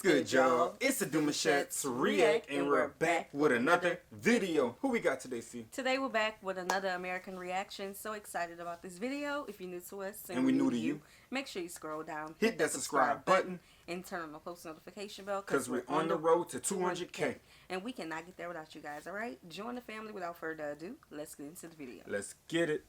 good, y'all? It's the Demouchet REACT, and we're back with another video. Who we got today, C? Today we're back with another American reaction. So excited about this video. If you're new to us and we're new to you, make sure you scroll down, hit that subscribe button, and turn on the post notification bell because we're on the road to 200K. And we cannot get there without you guys, alright? Join the family without further ado. Let's get into the video. Let's get it.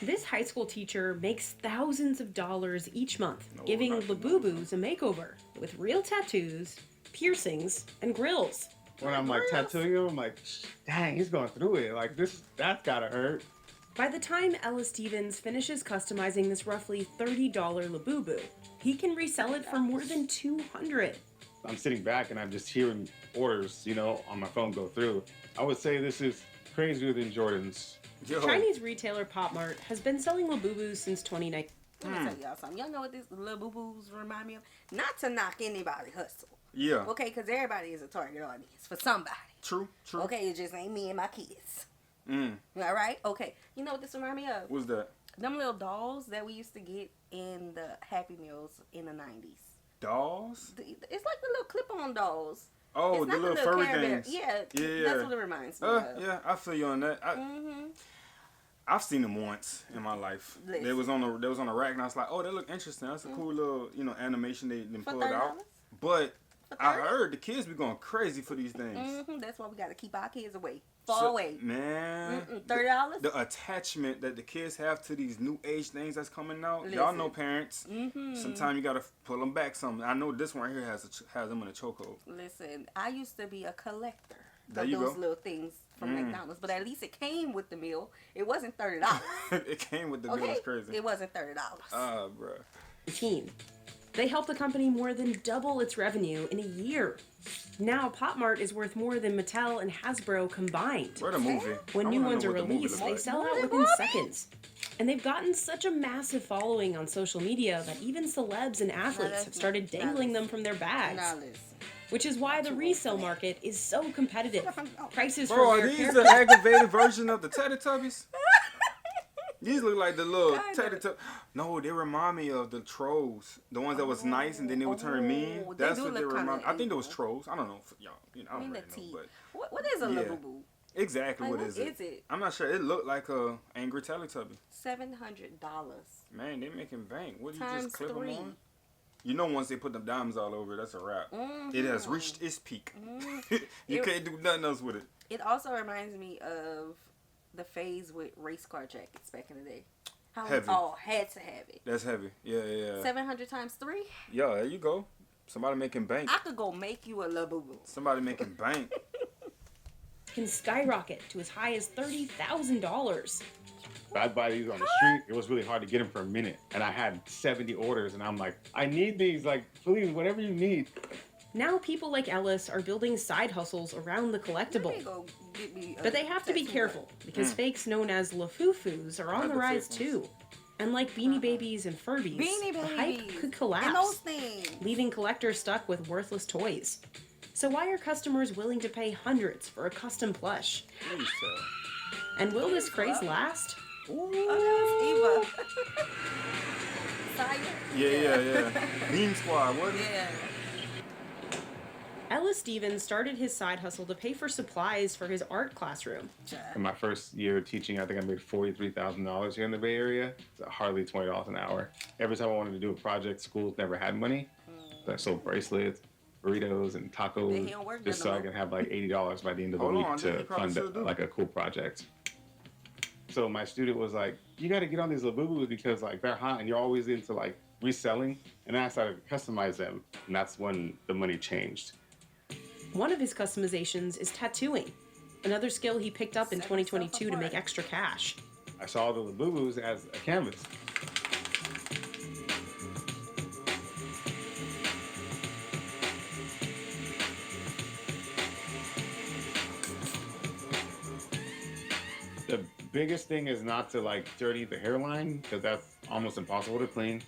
This high school teacher makes thousands of dollars each month, giving Labubus a makeover with real tattoos, piercings, and grills. When I'm like tattooing him, I'm like, dang, he's going through it. Like that's gotta hurt. By the time Ella Stevens finishes customizing this roughly $30 Labubu, he can resell it for more than $200. I'm sitting back and I'm just hearing orders, on my phone go through. I would say this is crazier than Jordan's. Yo. Chinese retailer Pop Mart has been selling Labubus since 2019. Let me tell y'all something. Y'all know what these Labubus remind me of? Not to knock anybody hustle. Yeah. Okay, because everybody is a target audience for somebody. True. Okay, it just ain't me and my kids. All right? Okay. You know what this remind me of? What's that? Them little dolls that we used to get in the Happy Meals in the 90s. Dolls? It's like the little clip-on dolls. Oh, it's the little furry things. Yeah, that's what it reminds me of. Yeah, I feel you on that. I've seen them once in my life. They was on the rack, and I was like, oh, they look interesting. That's a cool little, animation they pulled out. But I heard the kids be going crazy for these things. That's why we got to keep our kids away. Far away. Man. $30? The attachment that the kids have to these new age things that's coming out. Y'all know parents. Sometimes you got to pull them back some. I know this one here has them in a chokehold. Listen, I used to be a collector there of you those go. little things from McDonald's. But at least it came with the meal. It wasn't $30. It came with the meal. It's crazy. It wasn't $30. Bruh. They helped the company more than double its revenue in a year. Now, Pop Mart is worth more than Mattel and Hasbro combined. Where the movie? When new ones are released, they sell out within seconds. And they've gotten such a massive following on social media that even celebs and athletes have started dangling them from their bags. Which is why the resale market is so competitive. Prices for are these the aggravated version of the Teletubbies? These look like the little Teletubbies. No, they remind me of the Trolls. The ones that was nice and then they would turn mean. That's what they remind me. I think those Trolls. I don't know. Y'all, I don't really know. But what is a Labubu? Exactly, what is it? I'm not sure. It looked like a angry Teletubby. $700. Man, they making bank. What do you Times just clip 3. them on? Once they put them diamonds all over, that's a wrap. It has reached its peak. You can't do nothing else with it. It also reminds me of the phase with race car jackets back in the day. How we all had to have it. That's heavy. Yeah. 700 times 3? Yeah, there you go. Somebody making bank. I could go make you a Labubu. Somebody making bank. Can skyrocket to as high as $30,000. I'd buy these on the street. It was really hard to get them for a minute. And I had 70 orders, and I'm like, I need these. Like, please, whatever you need. Now people like Ellis are building side hustles around the collectible. But they have to be careful, because fakes known as Lafufus are on the rise too. And like Beanie Babies and Furbies, the hype could collapse, leaving collectors stuck with worthless toys. So why are customers willing to pay hundreds for a custom plush? And will this craze last? Ooh. Oh, that was Eva. Yeah. Beam Squad, wasn't it? Yeah. Ella Stevens started his side hustle to pay for supplies for his art classroom. In my first year of teaching, I think I made $43,000 here in the Bay Area. It's hardly $20 an hour. Every time I wanted to do a project, schools never had money. So I sold bracelets, burritos, and tacos just so I could have like $80 by the end of the week to fund like a cool project. So my student was like, you got to get on these Labubus because like they're hot and you're always into like reselling. And then I started to customize them, and that's when the money changed. One of his customizations is tattooing, another skill he picked up in 2022 to make extra cash. I saw the Labubus as a canvas. The biggest thing is not to like dirty the hairline, because that's almost impossible to clean.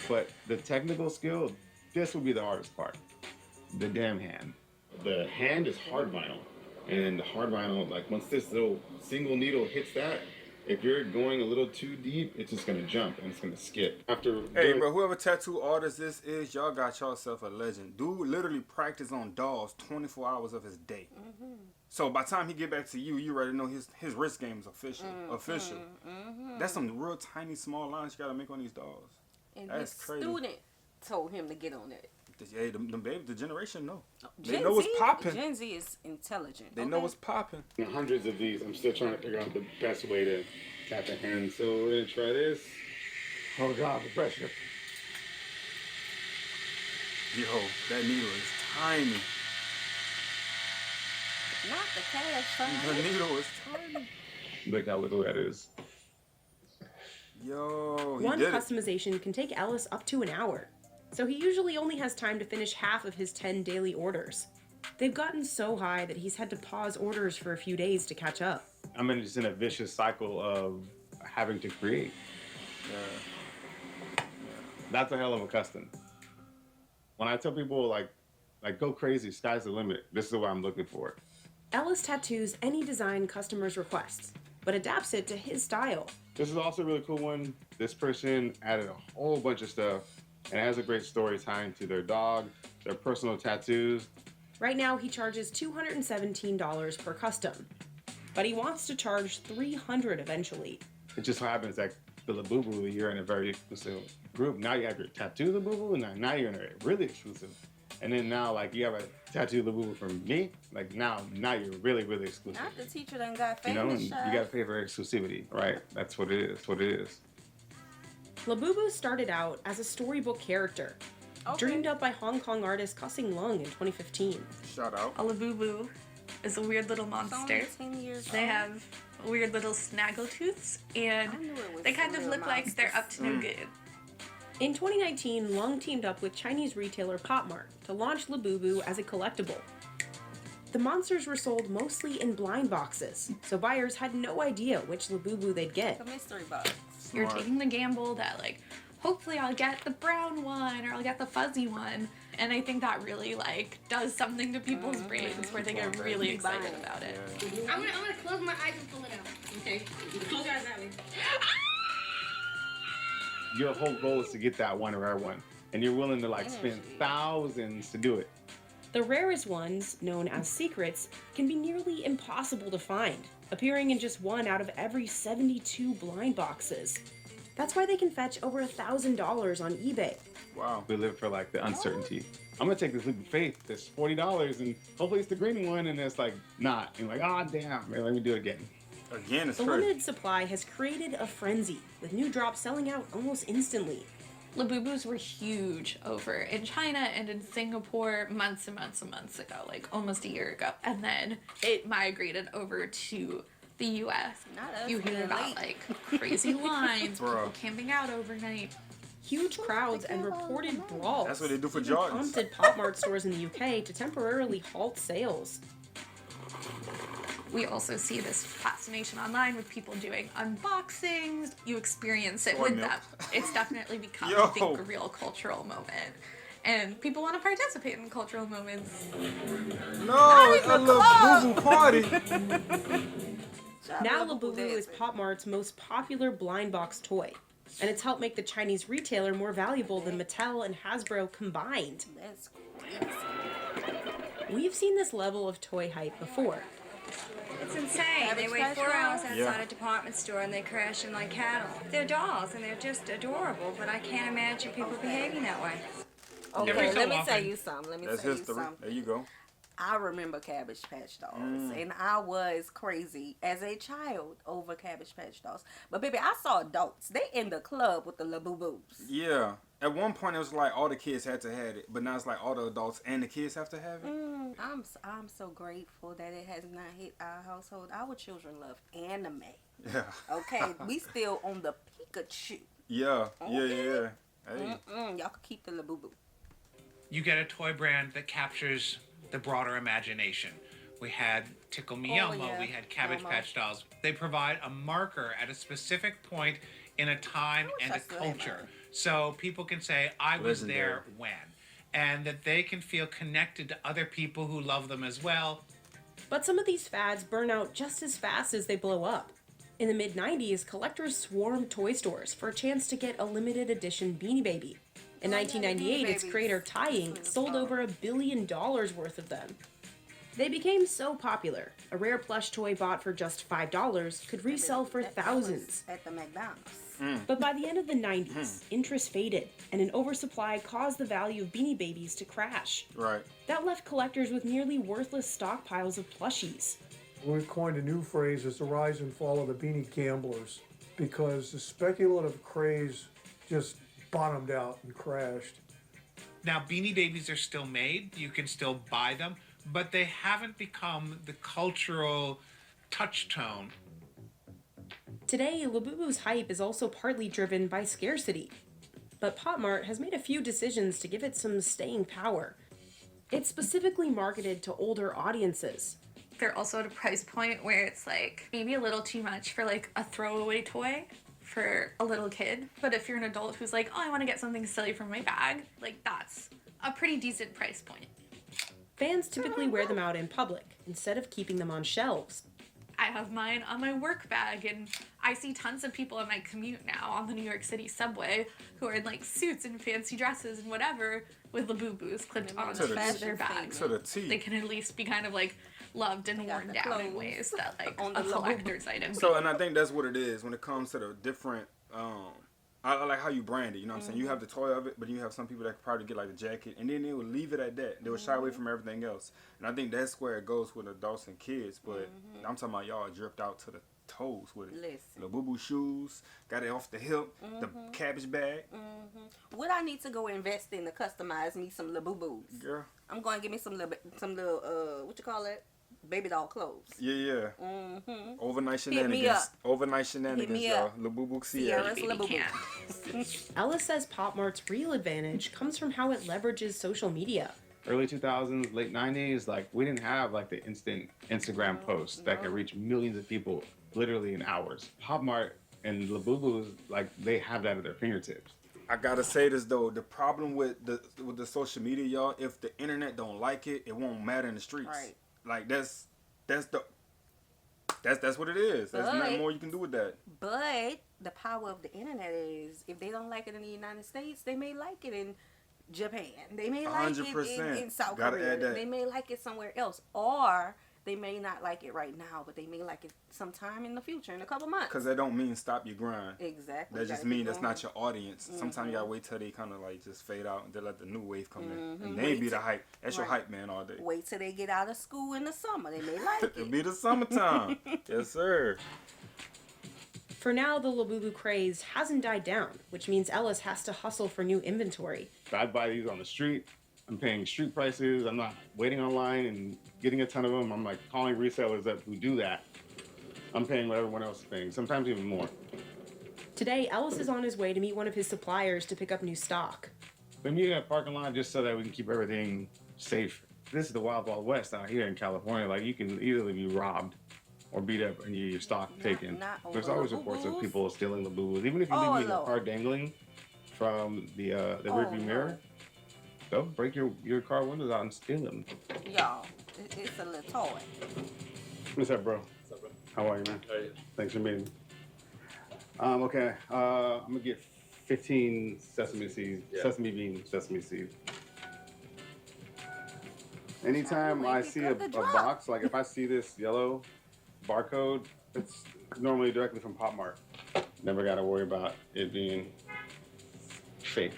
But the technical skill, this would be the hardest part. The damn hand. The hand is hard vinyl. And the hard vinyl, like once this little single needle hits that, if you're going a little too deep, it's just gonna jump and it's gonna skip. Hey, bro, whoever tattoo artist this is, y'all got yourself a legend. Dude literally practice on dolls 24 hours of his day. So by the time he get back to you, you already know his wrist game is official. That's some real tiny, small lines you gotta make on these dolls. And that's his crazy. Student told him to get on it. Hey, them baby, the generation know. Gen They know what's Z, popping. Gen Z is intelligent. They know what's popping. Hundreds of these. I'm still trying to figure out the best way to tap the hand. So we're gonna try this. Oh God, the pressure. Yo, that needle is tiny. Not the cash. The needle is tiny. Look how little that is. Yo, One customization can take Ellis up to an hour, so he usually only has time to finish half of his 10 daily orders. They've gotten so high that he's had to pause orders for a few days to catch up. I'm just in a vicious cycle of having to create. That's a hell of a custom. When I tell people like go crazy, sky's the limit, this is what I'm looking for. Ellis tattoos any design customers requests, but adapts it to his style. This is also a really cool one. This person added a whole bunch of stuff, and it has a great story tying to their dog, their personal tattoos. Right now, he charges $217 per custom, but he wants to charge $300 eventually. It just so happens that the Labubu, you're in a very exclusive group. Now you have your tattoo Labubu, and now you're in a really exclusive. And then now, like, you have a tattoo Labubu from me. Like, now you're really, really exclusive. Not the teacher done got famous. You know, and you gotta pay for exclusivity, right? That's what it is. What it is. Labubu started out as a storybook character, dreamed up by Hong Kong artist Cussing Lung in 2015. Shout out. A Labubu is a weird little monster. They have weird little snaggletooths, and they kind of look like they're up to no good. In 2019, Lung teamed up with Chinese retailer Pop Mart to launch Labubu as a collectible. The monsters were sold mostly in blind boxes, so buyers had no idea which Labubu they'd get. A mystery box. You're taking the gamble that, like, hopefully I'll get the brown one or I'll get the fuzzy one. And I think that really, like, does something to people's brains where they get really excited about it. I'm gonna close my eyes and pull it out. Okay? Close your eyes that way. Your whole goal is to get that one rare one, and you're willing to like spend thousands to do it. The rarest ones, known as secrets, can be nearly impossible to find, appearing in just one out of every 72 blind boxes. That's why they can fetch over $1,000 on eBay. Wow. We live for like the uncertainty. I'm gonna take this leap of faith. That's $40, and hopefully it's the green one, and it's like not. And like, ah, damn, man, let me do it again. Again, it's the crazy. limited supply has created a frenzy, with new drops selling out almost instantly. Labubus were huge over in China and in Singapore months and months and months ago, like almost a year ago. And then it migrated over to the US. You hear about like crazy lines, people camping out overnight. Huge crowds and reported brawls. That's what they do for Jordans. Prompted Pop Mart stores in the UK to temporarily halt sales. We also see this fascination online with people doing unboxings. You experience it with them. It's definitely become, I think, a real cultural moment. And people want to participate in cultural moments. No, it's a Labubu party. Now Labubu is Pop Mart's most popular blind box toy. And it's helped make the Chinese retailer more valuable than Mattel and Hasbro combined. That's crazy. We've seen this level of toy hype before. It's insane. They wait 4 hours outside a department store and they crash in like cattle. They're dolls and they're just adorable, but I can't imagine people behaving that way. Okay, let me tell you something. That's history. There you go. I remember Cabbage Patch Dolls, and I was crazy as a child over Cabbage Patch Dolls. But baby, I saw adults. They in the club with the Labubus. Yeah. At one point, it was like all the kids had to have it, but now it's like all the adults and the kids have to have it. I'm so grateful that it has not hit our household. Our children love anime. Yeah. Okay, we still on the Pikachu. Yeah. Okay. Yeah. Hey. Y'all can keep the Labubu. You get a toy brand that captures the broader imagination. We had Tickle Me Elmo, we had Cabbage Patch Dolls. They provide a marker at a specific point in a time and a culture. So people can say, I was there when. And that they can feel connected to other people who love them as well. But some of these fads burn out just as fast as they blow up. In the mid-90s, collectors swarmed toy stores for a chance to get a limited edition Beanie Baby. In 1998, its creator, Ty Inc., sold over $1 billion worth of them. They became so popular, a rare plush toy bought for just $5 could resell for thousands. At the McDonald's. But by the end of the 90s, interest faded, and an oversupply caused the value of Beanie Babies to crash. Right. That left collectors with nearly worthless stockpiles of plushies. We've coined a new phrase as the rise and fall of the beanie gamblers, because the speculative craze just bottomed out and crashed. Now, Beanie Babies are still made. You can still buy them, but they haven't become the cultural touchstone. Today, Labubu's hype is also partly driven by scarcity. But Pop Mart has made a few decisions to give it some staying power. It's specifically marketed to older audiences. They're also at a price point where it's like maybe a little too much for like a throwaway toy for a little kid. But if you're an adult who's like, oh, I want to get something silly from my bag, like that's a pretty decent price point. Fans typically wear them out in public instead of keeping them on shelves. I have mine on my work bag, and I see tons of people on my commute now on the New York City subway who are in like suits and fancy dresses and whatever with Labubus clipped onto their bags. To the T. They can at least be kind of like loved and worn down in ways that like a collector's item. So, and I think that's what it is when it comes to the different, I like how you brand it, you know what I'm saying? You have the toy of it, but you have some people that could probably get like the jacket, and then they would leave it at that. They would shy away from everything else. And I think that's where it goes with adults and kids, but I'm talking about y'all dripped out to the toes with it. Listen. Labubu shoes, got it off the hip, the cabbage bag. What I need to go invest in to customize me some Labubus. Girl. I'm going to give me some little, what you call it? Baby doll clothes. Yeah. Overnight shenanigans. Overnight shenanigans, y'all. Labubu Sierra's Labubu. Ellis says Pop Mart's real advantage comes from how it leverages social media. Early 2000s, late 90s, like we didn't have like the instant Instagram posts that could reach millions of people literally in hours. Pop Mart and Labubu, like they have that at their fingertips. I gotta say this though, the problem with the social media, y'all, if the internet don't like it, it won't matter in the streets. Right. Like that's what it is. There's nothing more you can do with that. But the power of the internet is, if they don't like it in the United States, they may like it in Japan. They may like 100%. it in South Gotta Korea. add that. They may like it somewhere else, or they may not like it right now, but they may like it sometime in the future, in a couple months. Because that don't mean stop your grind. Exactly. That just means that's not your audience. Sometimes you gotta wait till they kind of like just fade out and then let the new wave come in. And they be the hype. That's your hype man all day. Wait till they get out of school in the summer. They may like it. It'll be the summertime. Yes, sir. For now, the Labubu craze hasn't died down, which means Ellis has to hustle for new inventory. I'd buy these on the street. I'm paying street prices. I'm not waiting online and getting a ton of them. I'm like calling resellers up who do that. I'm paying what everyone else is paying, sometimes even more. Today, Ellis is on his way to meet one of his suppliers to pick up new stock. We meet in a parking lot just so that we can keep everything safe. This is the Wild Wild West out here in California. Like you can easily be robbed or beat up and your stock taken. There's always reports of people stealing Labubus. Even if you leave me in the car dangling from the rearview mirror, they'll break your car windows out and steal them. Y'all, it's a little toy. What's up, bro? What's up, bro? How are you, man? How are you? Thanks for meeting. Okay, I'm gonna get 15 sesame seeds, sesame bean sesame seeds. Anytime I see a box, like if I see this yellow barcode, it's normally directly from Pop Mart. Never got to worry about it being fake.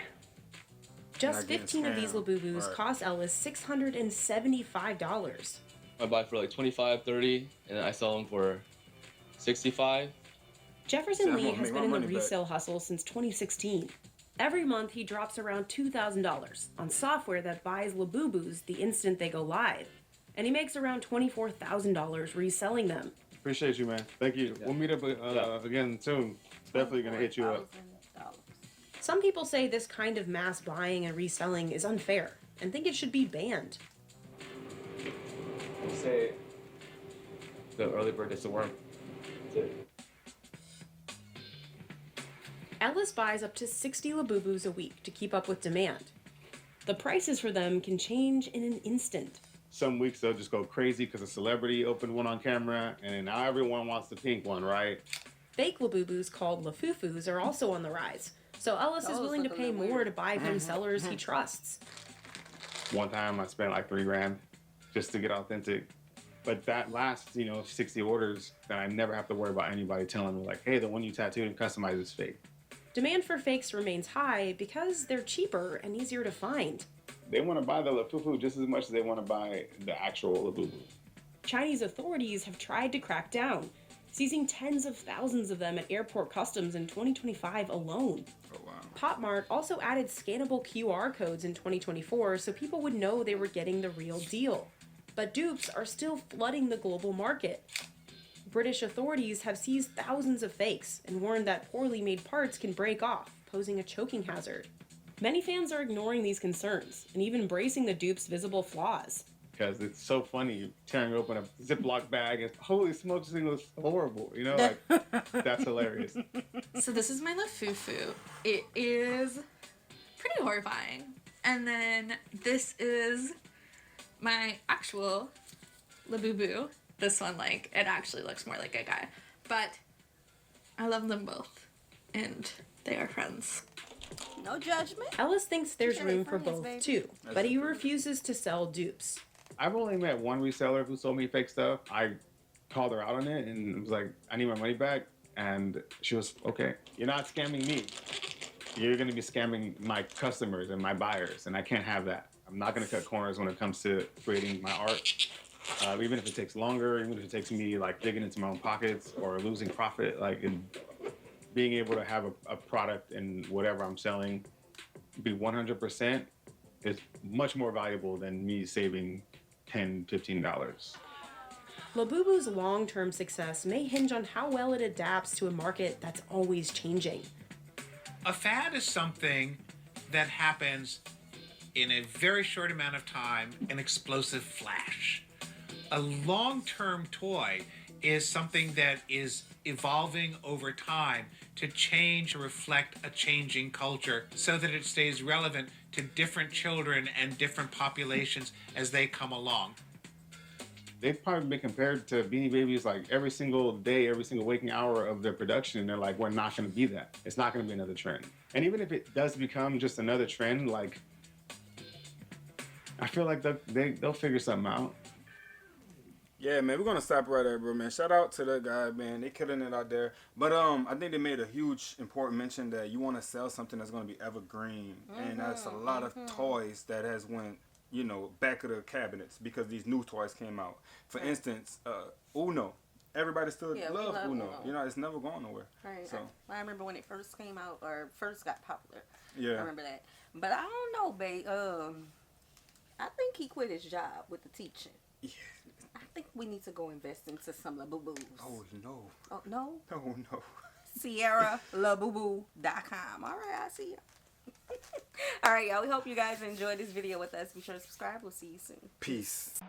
Just 15 of these Labubus cost Ellis $675. I buy for like 25, 30, and I sell them for 65. Jefferson Lee has been in the resale hustle since 2016. Every month, he drops around $2,000 on software that buys Labubus the instant they go live. And he makes around $24,000 reselling them. Appreciate you, man. Thank you. Yeah. We'll meet up again soon. Definitely going to hit you up. Some people say this kind of mass buying and reselling is unfair and think it should be banned. Say the early bird gets the worm. That's it. Ellis buys up to 60 Labubus a week to keep up with demand. The prices for them can change in an instant. Some weeks they'll just go crazy because a celebrity opened one on camera, and now everyone wants the pink one, right? Fake Labubus called Lafufus are also on the rise, so Ellis is willing to pay more to buy from sellers he trusts. One time I spent like $3,000 just to get authentic. But that last, 60 orders, then I never have to worry about anybody telling me like, hey, the one you tattooed and customized is fake. Demand for fakes remains high because they're cheaper and easier to find. They want to buy the Labubu just as much as they want to buy the actual Labubu. Chinese authorities have tried to crack down, seizing tens of thousands of them at airport customs in 2025 alone. Oh, wow. Pop Mart also added scannable QR codes in 2024 so people would know they were getting the real deal. But dupes are still flooding the global market. British authorities have seized thousands of fakes and warned that poorly made parts can break off, posing a choking hazard. Many fans are ignoring these concerns and even embracing the dupe's visible flaws. Because it's so funny tearing open a Ziploc bag and holy smokes, this thing was horrible. That's hilarious. So this is my Lafufu. It is pretty horrifying. And then this is my actual Labubu. This one, it actually looks more like a guy. But I love them both. And they are friends. No judgment. Ellis thinks there's room for both, too. But he refuses to sell dupes. I've only met one reseller who sold me fake stuff. I called her out on it and was like, I need my money back. And she was, okay, you're not scamming me. You're going to be scamming my customers and my buyers. And I can't have that. I'm not going to cut corners when it comes to creating my art. Even if it takes longer, even if it takes me digging into my own pockets or losing profit, and being able to have a product and whatever I'm selling be 100% is much more valuable than me saving $10, $15. Labubu's long-term success may hinge on how well it adapts to a market that's always changing. A fad is something that happens in a very short amount of time, an explosive flash. A long-term toy is something that is evolving over time to change to reflect a changing culture so that it stays relevant to different children and different populations as they come along. They've probably been compared to Beanie Babies every single day, every single waking hour of their production, and they're like, we're not going to be that. It's not going to be another trend. And even if it does become just another trend, I feel like they'll figure something out. Yeah, man, we're gonna stop right there, bro, man. Shout out to that guy, man. They killing it out there. But I think they made a huge important mention that you want to sell something that's gonna be evergreen, and that's a lot of toys that has went, back of the cabinets because these new toys came out. For instance, Uno. Everybody still love Uno. It's never going nowhere. Right. So I remember when it first came out or first got popular. Yeah. I remember that. But I don't know, babe. I think he quit his job with the teaching. Yeah. I think we need to go invest into some Labubus. Oh, no. Oh, no? Oh, no. SierraLabubu.com. All right, I'll see you. All right, y'all. We hope you guys enjoyed this video with us. Be sure to subscribe. We'll see you soon. Peace.